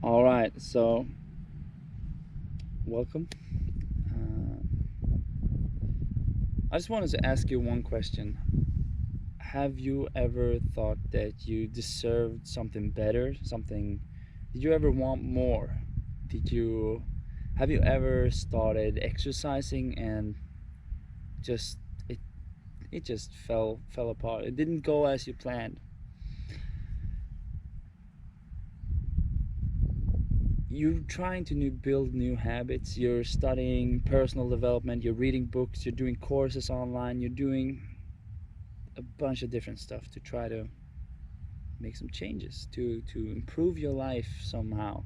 All right, so welcome. Uh, I just wanted to ask you one question. Have you ever thought that you deserved something better? Something, did you ever want more? Did you, have you ever started exercising and just, it, it just fell apart? It didn't go as you planned. You're trying to build new habits. You're studying personal development, you're reading books, you're doing courses online, you're doing a bunch of different stuff to try to make some changes to improve your life somehow.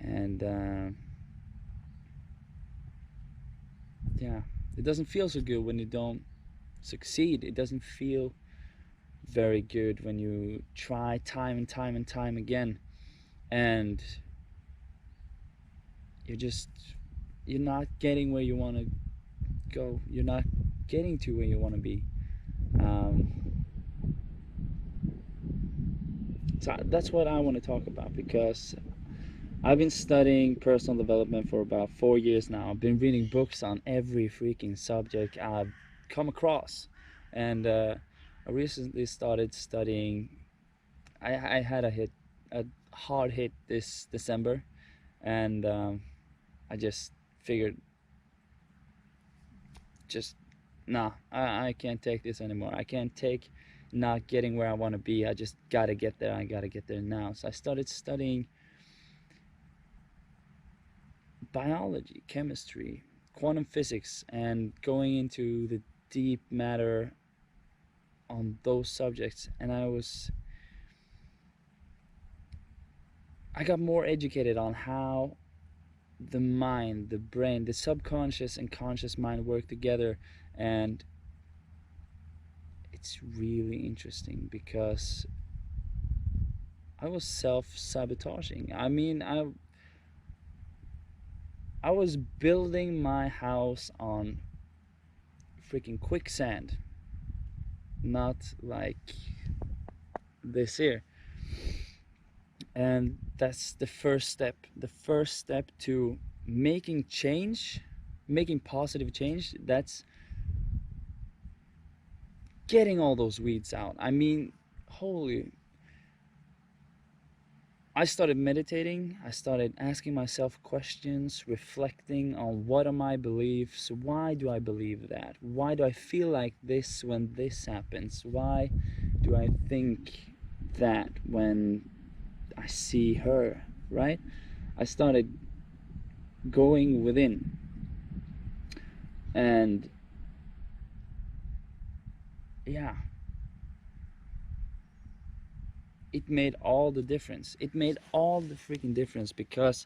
And yeah, it doesn't feel so good when you don't succeed. It doesn't feel very good when you try time and time and time again, and you're just, you're not getting where you want to go. You're not getting to where you want to be. um, so that's what I want to talk about, because I've been studying personal development for about 4 years now. I've been reading books on every freaking subject I've come across. And I recently started studying. I had a hard hit this December, and I just figured, just, nah, I can't take this anymore. I can't take not getting where I want to be. I just gotta get there. I gotta get there now. So I started studying biology, chemistry, quantum physics, and going into the deep matter on those subjects. And I got more educated on how the mind, the brain, the subconscious and conscious mind work together. And it's really interesting because I was self-sabotaging. I was building my house on freaking quicksand, not like this here. And that's the first step. The first step to making change, making positive change, that's getting all those weeds out. Holy, I started meditating. I started asking myself questions, reflecting on what are my beliefs. Why do I believe that? Why do I feel like this when this happens? Why do I think that when I see her, right? I started going within, and yeah, it made all the difference. It made all the freaking difference, because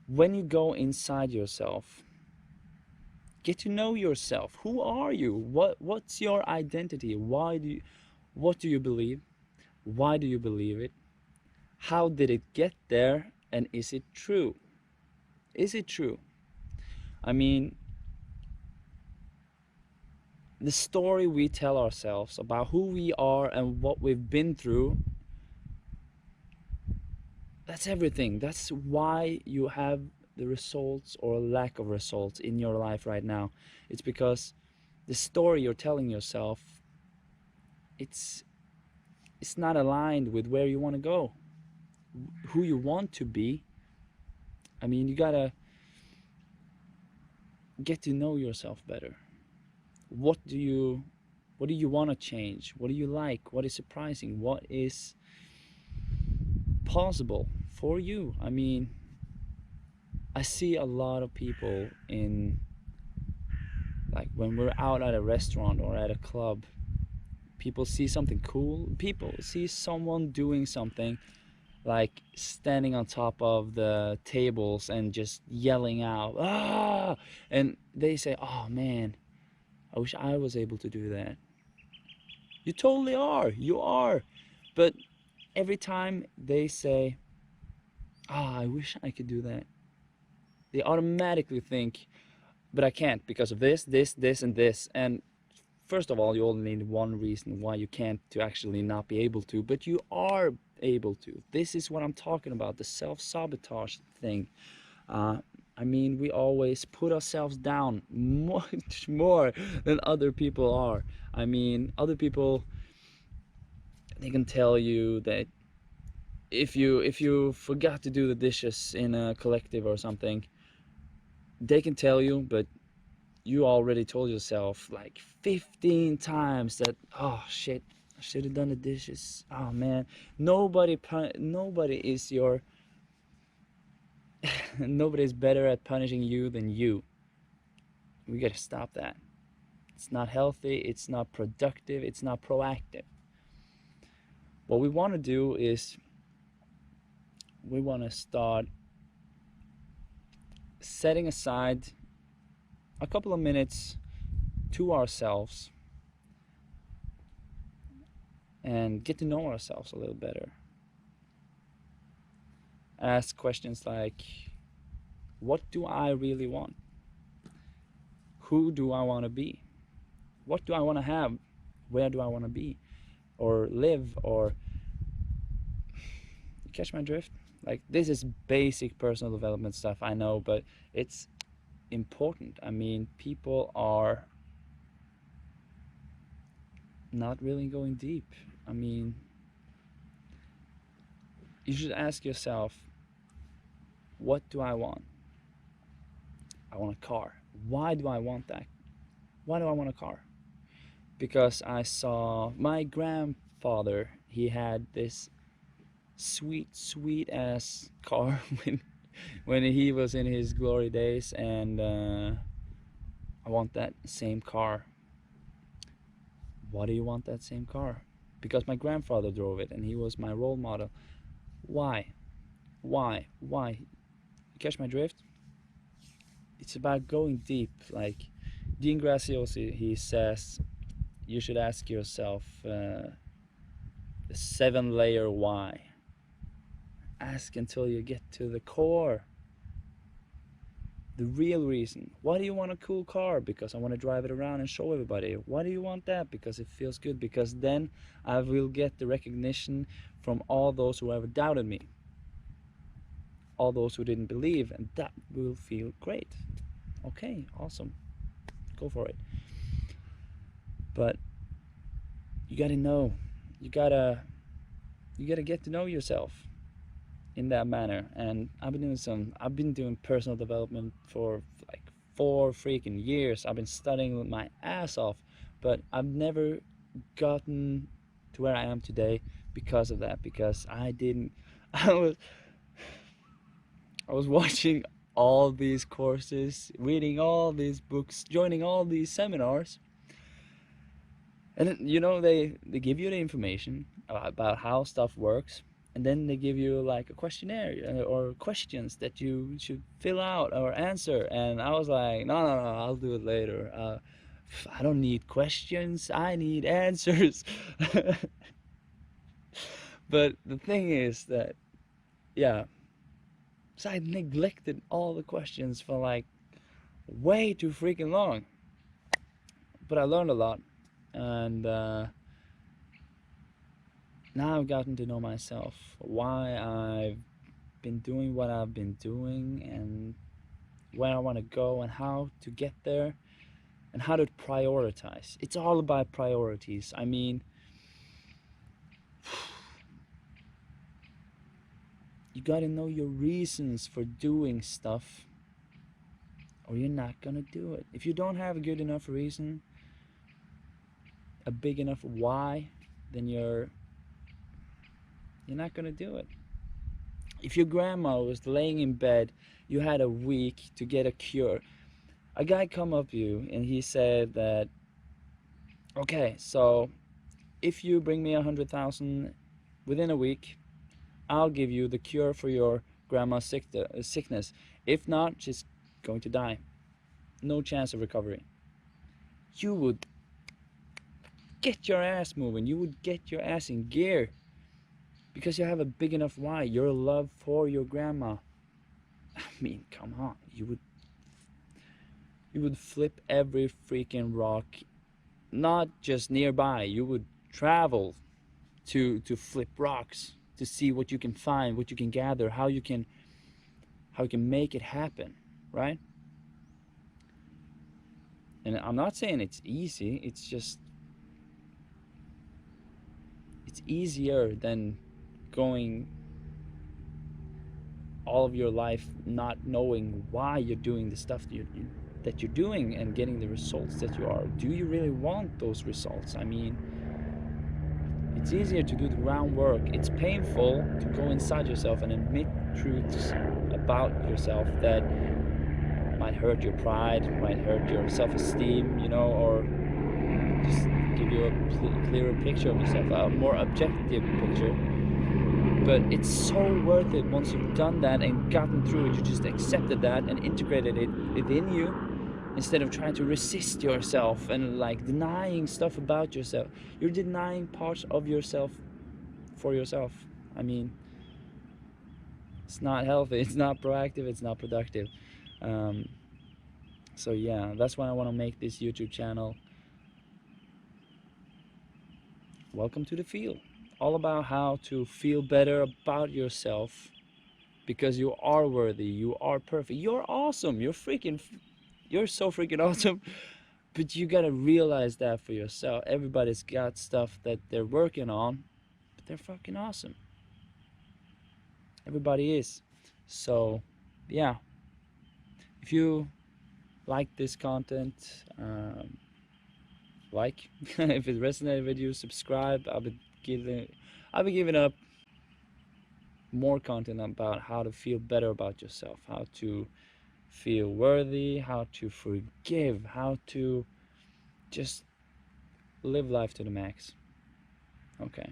when you go inside yourself, get to know yourself. Who are you? What's your identity? What do you believe? Why do you believe it? How did it get there? And is it true? Is it true? I mean, the story we tell ourselves about who we are and what we've been through, that's everything. That's why you have the results or lack of results in your life right now. It's because the story you're telling yourself, it's it's not aligned with where you want to go, who you want to be. You gotta get to know yourself better. What do you want to change? What do you like? What is surprising? What is possible for you? I see a lot of people in, like, when we're out at a restaurant or at a club, people see something cool. People see someone doing something, like standing on top of the tables and just yelling out, ah, and they say, oh man, I wish I was able to do that. You totally are. You are. But every time they say, ah, I wish I could do that, they automatically think, but I can't because of this, this, this, and this. And first of all, you only need one reason why you can't to actually not be able to, but you are able to. This is what I'm talking about, the self-sabotage thing. uh, I mean, we always put ourselves down much more than other people are. I mean, other people, they can tell you that if you forgot to do the dishes in a collective or something, they can tell you, but you already told yourself like 15 times that, oh shit, I should have done the dishes. Oh man, nobody is your nobody is better at punishing you than you. We gotta stop that. It's not healthy, it's not productive, it's not proactive. What we want to do is we want to start setting aside a couple of minutes to ourselves and get to know ourselves a little better. Ask questions like, what do I really want? Who do I want to be? What do I want to have? Where do I want to be or live? Or, you catch my drift? Like, this is basic personal development stuff, I know, but it's important. I mean, people are not really going deep. I mean, you should ask yourself, what do I want? I want a car. Why do I want that? Why do I want a car? Because I saw my grandfather, he had this sweet ass car when he was in his glory days, and I want that same car. Why do you want that same car? Because my grandfather drove it and he was my role model. Why? Why? You catch my drift? It's about going deep. Like Dean Graziosi, he says, you should ask yourself the 7-layer why. Ask until you get to the core. The real reason. Why do you want a cool car? Because I want to drive it around and show everybody. Why do you want that? Because it feels good. Because then I will get the recognition from all those who ever doubted me. All those who didn't believe, and that will feel great. Okay, awesome. Go for it. But you gotta know. You gotta get to know yourself in that manner. And I've been doing personal development for like 4 freaking years. I've been studying my ass off, but I've never gotten to where I am today because of that. Because I didn't. I was watching all these courses, reading all these books, joining all these seminars, and you know, they give you the information about how stuff works, and then they give you like a questionnaire or questions that you should fill out or answer. And I was like, no, I'll do it later. I don't need questions, I need answers. But the thing is that, yeah, so I neglected all the questions for like way too freaking long. But I learned a lot, and now I've gotten to know myself, why I've been doing what I've been doing, and where I want to go, and how to get there, and how to prioritize. It's all about priorities. I mean, you gotta know your reasons for doing stuff, or you're not gonna do it. If you don't have a good enough reason, a big enough why, then you're not gonna do it. If your grandma was laying in bed, you had a week to get a cure. A guy come up to you and he said that, okay, so if you bring me 100,000 within a week, I'll give you the cure for your grandma's sickness. If not, she's going to die. No chance of recovery. You would get your ass moving. You would get your ass in gear. Because you have a big enough why. Your love for your grandma. I mean, come on. You would flip every freaking rock not just nearby. You would travel to flip rocks, to see what you can find, what you can gather, how you can make it happen, right? And I'm not saying it's easy. It's just it's easier than going all of your life not knowing why you're doing the stuff that you're doing and getting the results that you are. Do you really want those results? I mean, it's easier to do the groundwork. It's painful to go inside yourself and admit truths about yourself that might hurt your pride, might hurt your self-esteem, you know, or just give you a clearer picture of yourself, a more objective picture. But it's so worth it once you've done that and gotten through it. You just accepted that and integrated it within you, instead of trying to resist yourself and like denying stuff about yourself. You're denying parts of yourself for yourself. I mean, it's not healthy, it's not proactive, it's not productive. So yeah, that's why I want to make this YouTube channel. Welcome to the field. All about how to feel better about yourself, because you are worthy, you are perfect, you're awesome, you're so freaking awesome. But you gotta realize that for yourself. Everybody's got stuff that they're working on, but they're fucking awesome. Everybody is. So yeah, if you like this content, if it resonated with you, subscribe. I'll be giving up more content about how to feel better about yourself, how to feel worthy, how to forgive, how to just live life to the max. Okay.